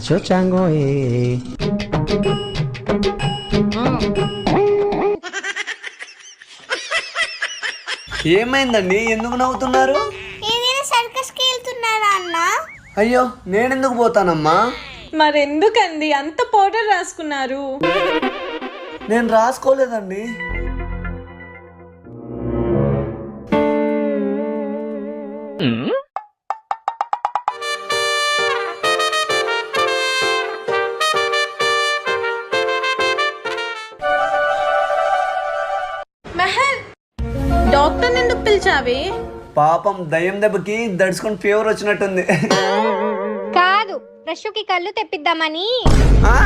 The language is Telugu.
చో చాంగో ఏమైందండి, ఎందుకు నవ్వుతున్నారు? ఏదైనా సర్కస్ కి వెళ్తున్నారా అన్న? అయ్యో, నేనెందుకు పోతానమ్మా? మరెందుకండి అంత పౌడర్ రాసుకున్నారు? నేను రాసుకోలేదండి. మెహర్, డాక్టర్ ఎందుకు పిలిచావే? పాపం దయ్యం దెబ్బకి దడుచుకొని ఫీవర్ వచ్చినట్టుంది. కాదు, రషుకి కళ్ళు తెప్పిద్దామని. ఆ?